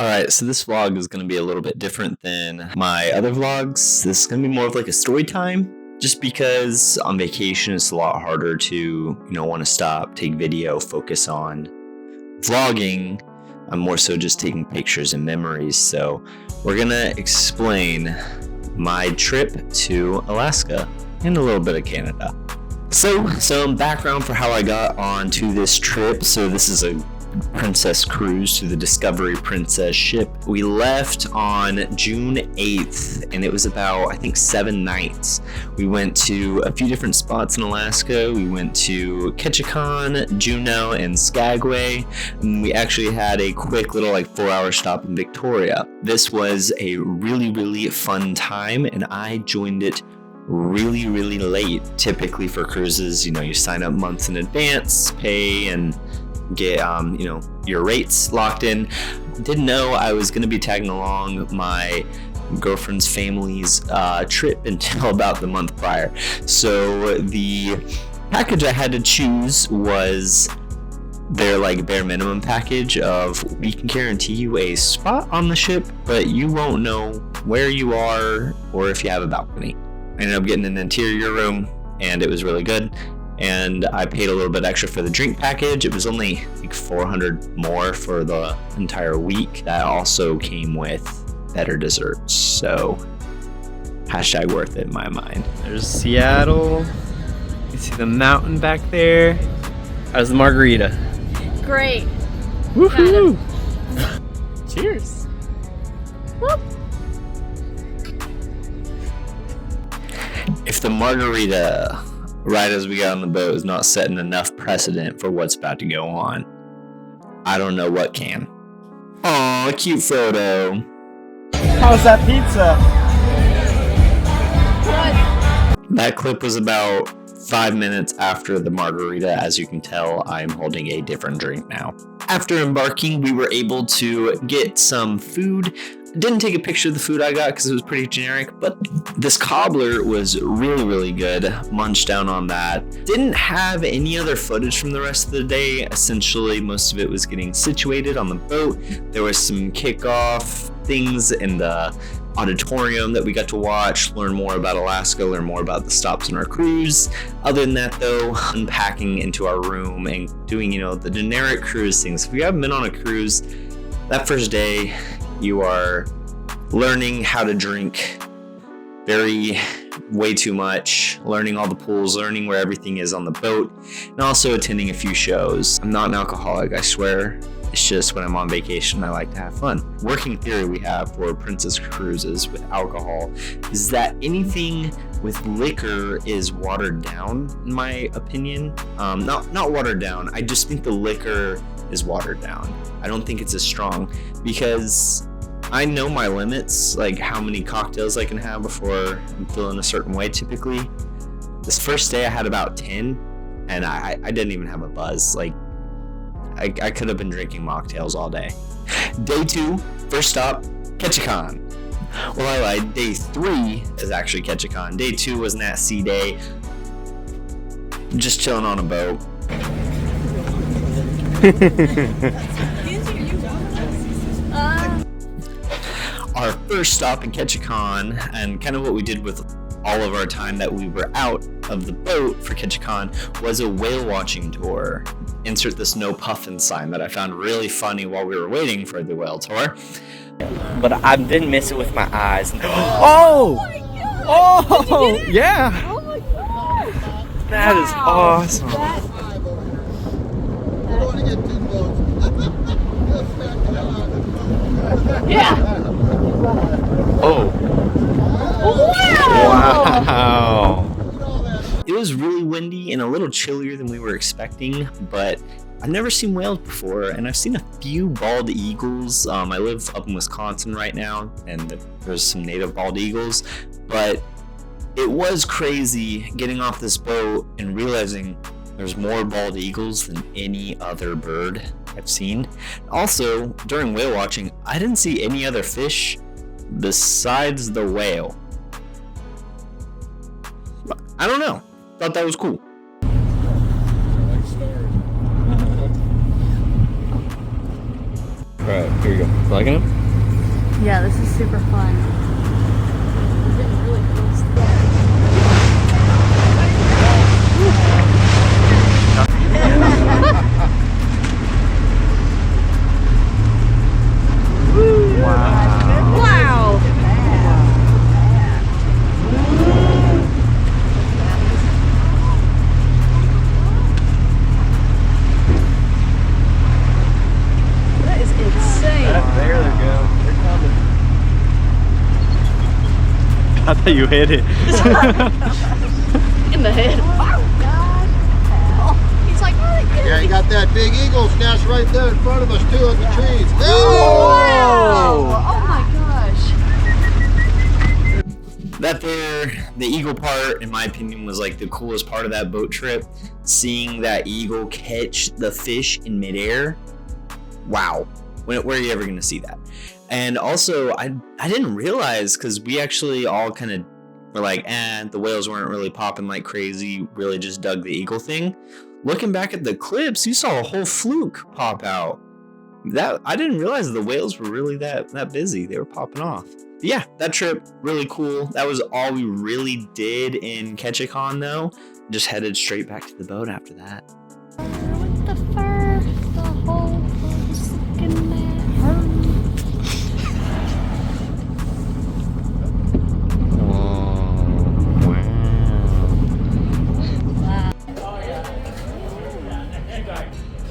Alright, so this vlog is going to be a little bit different than my other vlogs. This is going to be more of like a story time, just because on vacation it's a lot harder to, want to stop, take video, focus on vlogging. I'm more so just taking pictures and memories. So we're going to explain my trip to Alaska and a little bit of Canada. So some background for how I got onto this trip. So this is a Princess cruise to the Discovery Princess ship. We left on June 8th and it was about, I think, 7 nights. We went to a few different spots in Alaska. We went to Ketchikan, Juneau, and Skagway. And we actually had a quick little 4-hour stop in Victoria. This was a really, really fun time and I joined it really, really late. Typically for cruises, you sign up months in advance, pay, and get your rates locked in. Didn't know I was going to be tagging along my girlfriend's family's trip until about the month prior. So the package I had to choose was their bare minimum package of, we can guarantee you a spot on the ship, but you won't know where you are or if you have a balcony. I ended up getting an interior room and it was really good. And I paid a little bit extra for the drink package. It was only $400 more for the entire week. That also came with better desserts. So hashtag worth it in my mind. There's Seattle. You see the mountain back there. How's the margarita? Great. Woohoo! Cheers. Whoop. If the margarita right as we got on the boat is not setting enough precedent for what's about to go on, I don't know what can. Aw, cute photo. How's that pizza? What? That clip was about 5 minutes after the margarita. As you can tell, I'm holding a different drink now. After embarking, we were able to get some food. Didn't take a picture of the food I got because it was pretty generic, but this cobbler was really, really good. Munched down on that. Didn't have any other footage from the rest of the day. Essentially, most of it was getting situated on the boat. There was some kickoff things in the auditorium that we got to watch, learn more about Alaska, learn more about the stops on our cruise. Other than that, though, unpacking into our room and doing, the generic cruise things. If you haven't been on a cruise, that first day, you are learning how to drink way too much, learning all the pools, learning where everything is on the boat, and also attending a few shows. I'm not an alcoholic, I swear. It's just when I'm on vacation, I like to have fun. Working theory we have for Princess cruises with alcohol is that anything with liquor is watered down, in my opinion. Not watered down. I just think the liquor is watered down. I don't think it's as strong because I know my limits, how many cocktails I can have before I'm feeling a certain way typically. This first day I had about 10 and I didn't even have a buzz. I could have been drinking mocktails all day. Day 2, first stop, Ketchikan. Well, I lied. Day 3 is actually Ketchikan. Day 2 was an at-sea day. Just chilling on a boat. Our first stop in Ketchikan, and kind of what we did with all of our time that we were out of the boat for Ketchikan, was a whale watching tour. Insert this no puffin sign that I found really funny while we were waiting for the whale tour. But I didn't miss it with my eyes. Oh! Oh! Yeah! Oh my gosh! That is awesome. Yeah! Oh! Wow! It was really windy and a little chillier than we were expecting, but I've never seen whales before, and I've seen a few bald eagles. I live up in Wisconsin right now, and there's some native bald eagles, but it was crazy getting off this boat and realizing there's more bald eagles than any other bird I've seen. Also, during whale watching, I didn't see any other fish besides the whale. I don't know. Thought that was cool. Alright, here we go. Liking it? Yeah, this is super fun. We're getting really close. Wow! That is insane. There they go. They're coming. I thought you hit it. In the head. Oh, gosh. Oh, he's like, oh, Yeah, you got that big eagle's nest right there in front of us too in the trees. wow! Oh my gosh. That there, the eagle part, in my opinion, was like the coolest part of that boat trip. Seeing that eagle catch the fish in midair. Wow. Where are you ever going to see that? And also, I didn't realize, because we actually all kind of were like, the whales weren't really popping like crazy, really just dug the eagle thing. Looking back at the clips, you saw a whole fluke pop out. That I didn't realize the whales were really that busy. They were popping off. But yeah, that trip, really cool. That was all we really did in Ketchikan though. Just headed straight back to the boat after that. With the fur, the whole was looking at her.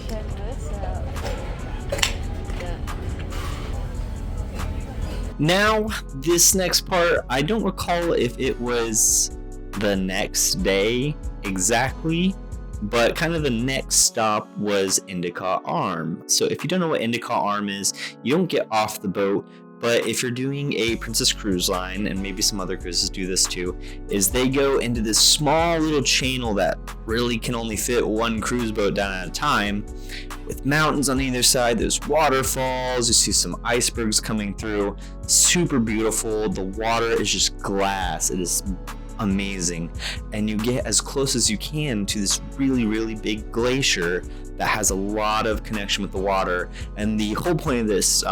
Check this out. Now, this next part, I don't recall if it was the next day exactly, but kind of the next stop was Endicott Arm. So if you don't know what Endicott Arm is, you don't get off the boat, but if you're doing a Princess Cruise Line, and maybe some other cruises do this too, is they go into this small little channel that really can only fit one cruise boat down at a time, with mountains on either side. There's waterfalls, you see some icebergs coming through. Super beautiful. The water is just glass. It is amazing, and you get as close as you can to this really big glacier that has a lot of connection with the water. And the whole point of this,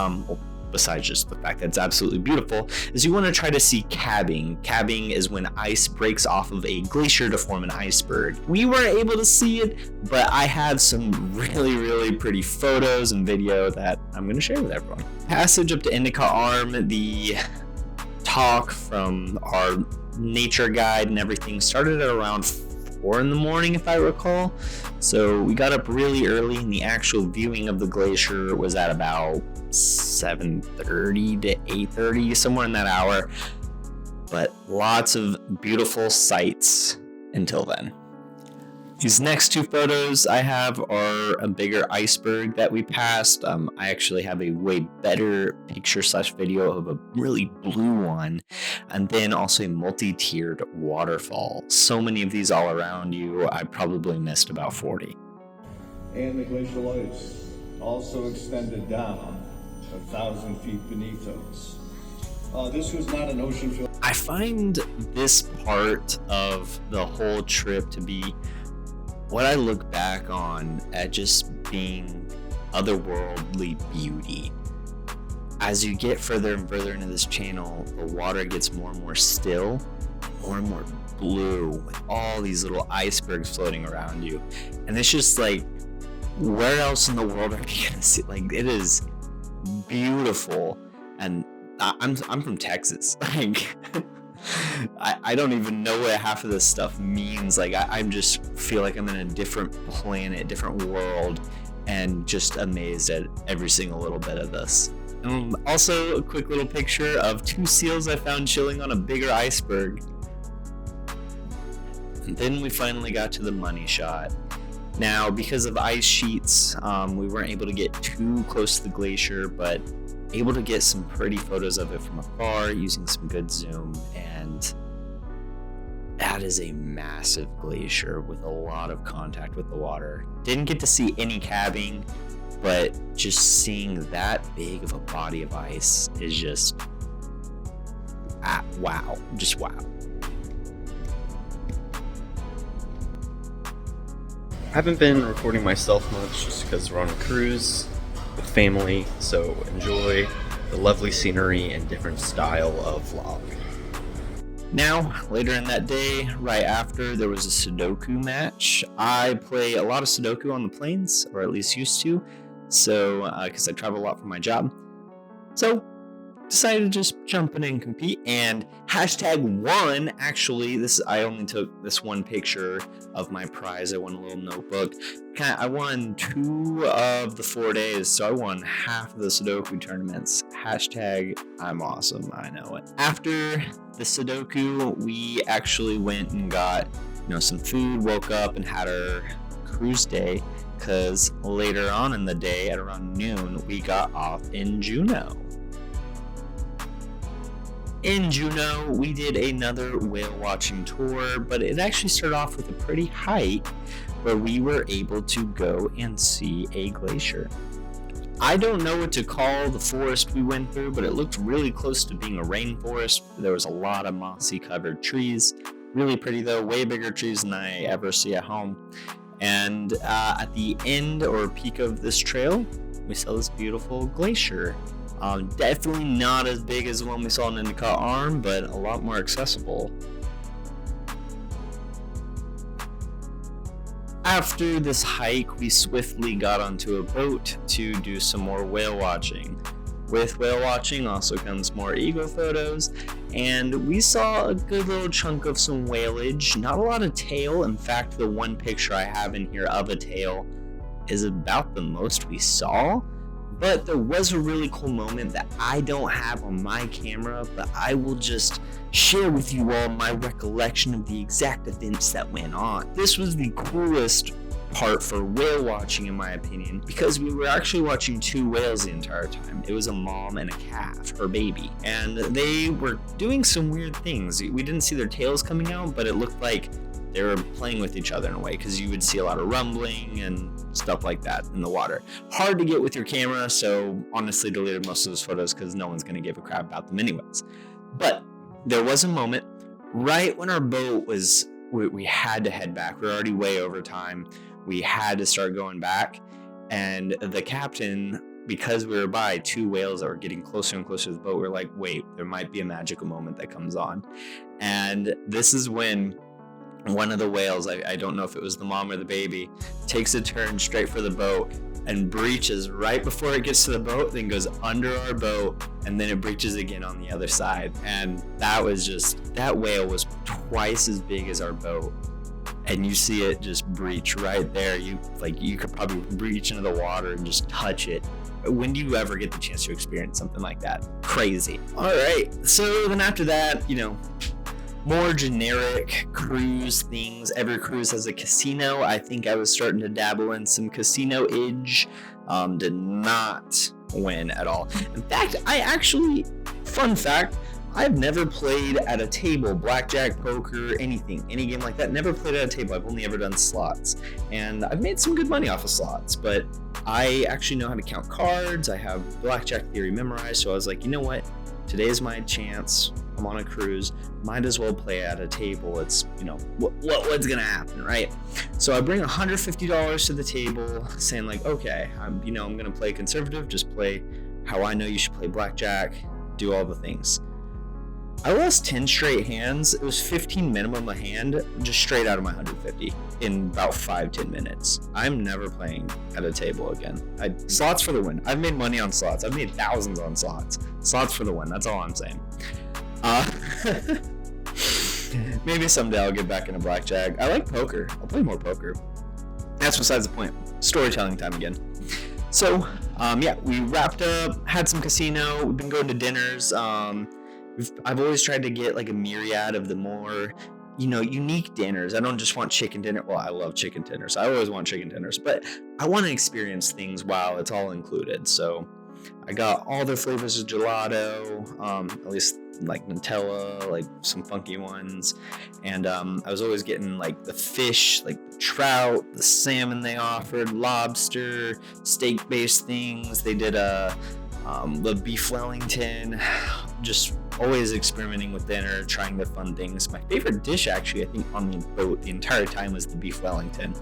besides just the fact that it's absolutely beautiful, is you want to try to see cabbing. Cabbing is when ice breaks off of a glacier to form an iceberg. We weren't able to see it, but I have some really pretty photos and video that I'm going to share with everyone. Passage up to Endicott Arm, the talk from our nature guide and everything started at around 4 in the morning, if I recall. So we got up really early, and the actual viewing of the glacier was at about 7:30 to 8:30, somewhere in that hour. But lots of beautiful sights until then. These next two photos I have are a bigger iceberg that we passed. I actually have a way better picture/video of a really blue one, and then also a multi-tiered waterfall. So many of these all around you, I probably missed about 40. And the glacial ice also extended down 1,000 feet beneath us. This was not an ocean field. I find this part of the whole trip to be what I look back on at just being otherworldly beauty. As you get further and further into this channel, the water gets more and more still, more and more blue, with all these little icebergs floating around you. And it's just like, where else in the world are you gonna see? Like, it is beautiful. And I'm from Texas. Like, I don't even know what half of this stuff means. Like, I just feel like I'm in a different planet, different world, and just amazed at every single little bit of this. And also a quick little picture of 2 seals I found chilling on a bigger iceberg. And then we finally got to the money shot. Now, because of ice sheets, we weren't able to get too close to the glacier, but able to get some pretty photos of it from afar using some good zoom. And that is a massive glacier with a lot of contact with the water. Didn't get to see any cabbing, but just seeing that big of a body of ice is just wow, just wow. I haven't been recording myself much just because we're on a cruise with family, so enjoy the lovely scenery and different style of vlog. Now, later in that day, right after, there was a Sudoku match. I play a lot of Sudoku on the planes, or at least used to, so because I travel a lot for my job. So, decided to just jump in and compete, and #1, actually, I only took this one picture of my prize. I won a little notebook. I won 2 of the 4 days, so I won half of the Sudoku tournaments. #I'm awesome, I know it. After the Sudoku, we actually went and got, some food, woke up and had our cruise day, because later on in the day at around noon, we got off in Juneau. In Juneau, we did another whale watching tour, but it actually started off with a pretty hike where we were able to go and see a glacier. I don't know what to call the forest we went through, but it looked really close to being a rainforest. There was a lot of mossy covered trees. Really pretty though, way bigger trees than I ever see at home. And at the end or peak of this trail, we saw this beautiful glacier. Definitely not as big as the one we saw in Endicott Arm, but a lot more accessible. After this hike, we swiftly got onto a boat to do some more whale watching. With whale watching also comes more eagle photos, and we saw a good little chunk of some whaleage. Not a lot of tail. In fact, the one picture I have in here of a tail is about the most we saw. But there was a really cool moment that I don't have on my camera, but I will just share with you all my recollection of the exact events that went on. This was the coolest part for whale watching, in my opinion, because we were actually watching 2 whales the entire time. It was a mom and a calf, her baby, and they were doing some weird things. We didn't see their tails coming out, but it looked like they were playing with each other in a way, because you would see a lot of rumbling and stuff like that in the water. Hard to get with your camera, so honestly deleted most of those photos because no one's going to give a crap about them anyways. But there was a moment right when our boat was, we had to head back. We were already way over time. We had to start going back, and the captain, because we were by 2 whales that were getting closer and closer to the boat, we were like, wait, there might be a magical moment that comes on. And this is when one of the whales, I don't know if it was the mom or the baby, takes a turn straight for the boat and breaches right before it gets to the boat, then goes under our boat, and then it breaches again on the other side. And that whale was twice as big as our boat. And you see it just breach right there. You could probably breach into the water and just touch it. When do you ever get the chance to experience something like that? Crazy. All right. So then after that, more generic cruise things. Every cruise has a casino. I think I was starting to dabble in some casino-age. Did not win at all. In fact, fun fact, I've never played at a table, blackjack, poker, anything, any game like that. Never played at a table. I've only ever done slots. And I've made some good money off of slots, but I actually know how to count cards. I have blackjack theory memorized, so I was like, you know what? Today's my chance. I'm on a cruise. Might as well play at a table. It's, what's gonna happen, right? So I bring $150 to the table, saying like, okay, I'm gonna play conservative. Just play how I know you should play blackjack. Do all the things. I lost 10 straight hands. It was 15 minimum a hand, just straight out of my 150 in about 5-10 minutes. I'm never playing at a table again. Slots for the win. I've made money on slots. I've made thousands on slots. Slots for the win. That's all I'm saying. Maybe someday I'll get back into blackjack. I like poker. I'll play more poker. That's besides the point. Storytelling time again. So, we wrapped up, had some casino. We've been going to dinners. I've always tried to get like a myriad of the more, unique dinners. I don't just want chicken dinner. Well, I love chicken dinners. I always want chicken dinners, but I want to experience things while it's all included. So I got all the flavors of gelato, at least like Nutella, like some funky ones. And I was always getting like the fish, like the trout, the salmon they offered, lobster, steak-based things. They did a The beef Wellington, just always experimenting with dinner, trying the fun things. My favorite dish, actually, I think on the boat the entire time was the beef Wellington.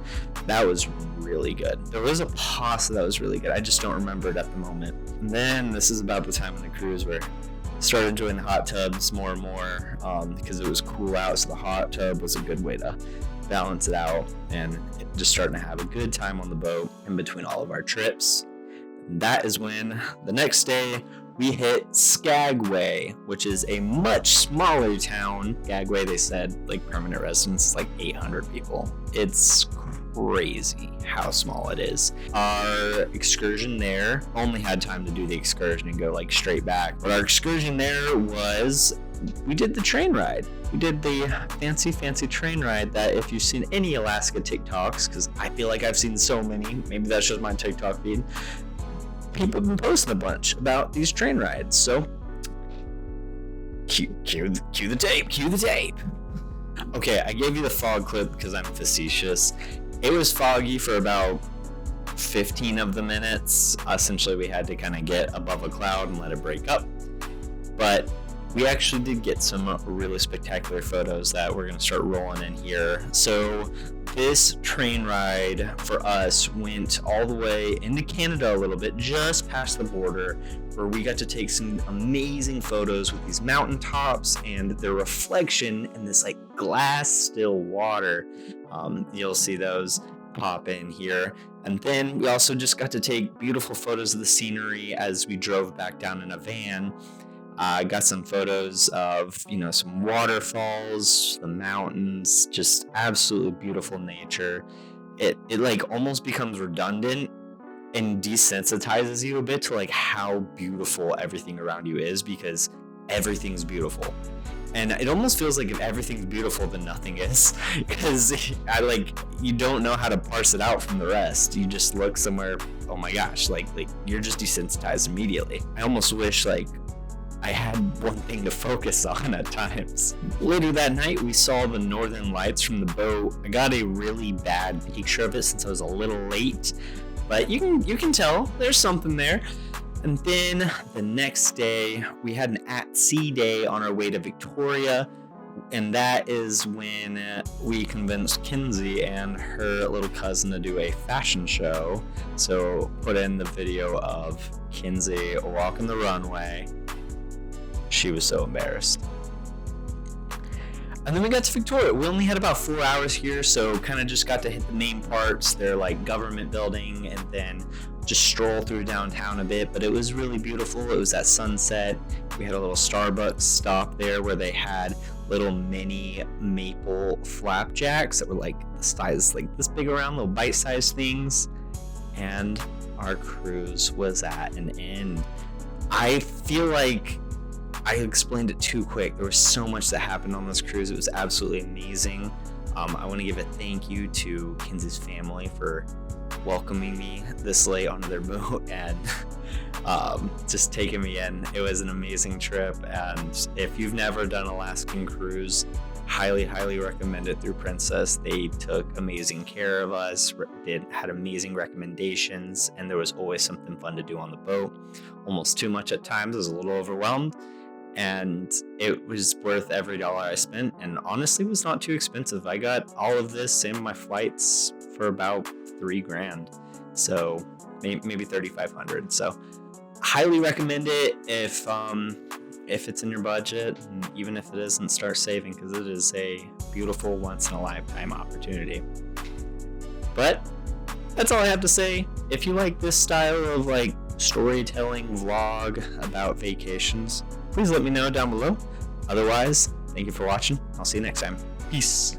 That was really good. There was a pasta that was really good. I just don't remember it at the moment. And then this is about the time on the cruise where I started enjoying the hot tubs more and more because it was cool out, so the hot tub was a good way to balance it out and just starting to have a good time on the boat in between all of our trips. And that is when the next day we hit Skagway, which is a much smaller town. Skagway, they said, like permanent residents, is like 800 people. It's crazy how small it is. Our excursion there, only had time to do the excursion and go like straight back. But our excursion there was, we did the train ride. We did the fancy train ride that if you've seen any Alaska TikToks, because I feel like I've seen so many, maybe that's just my TikTok feed, people have been posting a bunch about these train rides. So cue the tape. Okay, I gave you the fog clip because I'm facetious. It was foggy for about 15 of the minutes. Essentially, we had to kind of get above a cloud and let it break up. But we actually did get some really spectacular photos that we're going to start rolling in here. So this train ride for us went all the way into Canada a little bit, just past the border, where we got to take some amazing photos with these mountaintops and their reflection in this like glass still water. You'll see those pop in here. And then we also just got to take beautiful photos of the scenery as we drove back down in a van. I got some photos of, some waterfalls, the mountains, just absolutely beautiful nature. It like almost becomes redundant and desensitizes you a bit to like how beautiful everything around you is, because everything's beautiful. And it almost feels like if everything's beautiful, then nothing is, because you don't know how to parse it out from the rest. You just look somewhere, oh my gosh, like you're just desensitized immediately. I almost wish I had one thing to focus on at times. Later that night, we saw the northern lights from the boat. I got a really bad picture of it since I was a little late, but you can tell there's something there. And then the next day, we had an at-sea day on our way to Victoria, and that is when we convinced Kinsey and her little cousin to do a fashion show. So put in the video of Kinsey walking the runway. She was so embarrassed. And then we got to Victoria. We only had about 4 hours here, so kind of just got to hit the main parts. They're like government building, and then just stroll through downtown a bit. But it was really beautiful. It was at sunset. We had a little Starbucks stop there where they had little mini maple flapjacks that were like the size like this big around, little bite-sized things. And our cruise was at an end. I feel like I explained it too quick. There was so much that happened on this cruise. It was absolutely amazing. I want to give a thank you to Kinsey's family for welcoming me this late onto their boat and just taking me in. It was an amazing trip, and if you've never done Alaskan cruise, highly recommend it through Princess. They took amazing care of us, had amazing recommendations, and there was always something fun to do on the boat. Almost too much at times. I was a little overwhelmed, and it was worth every dollar I spent, and honestly was not too expensive. I got all of this and my flights for about $3,000, so maybe $3,500. So highly recommend it if it's in your budget, and even if it isn't, start saving, because it is a beautiful once-in-a-lifetime opportunity. But that's all I have to say. If you like this style of storytelling vlog about vacations, please let me know down below. Otherwise, thank you for watching. I'll see you next time. Peace.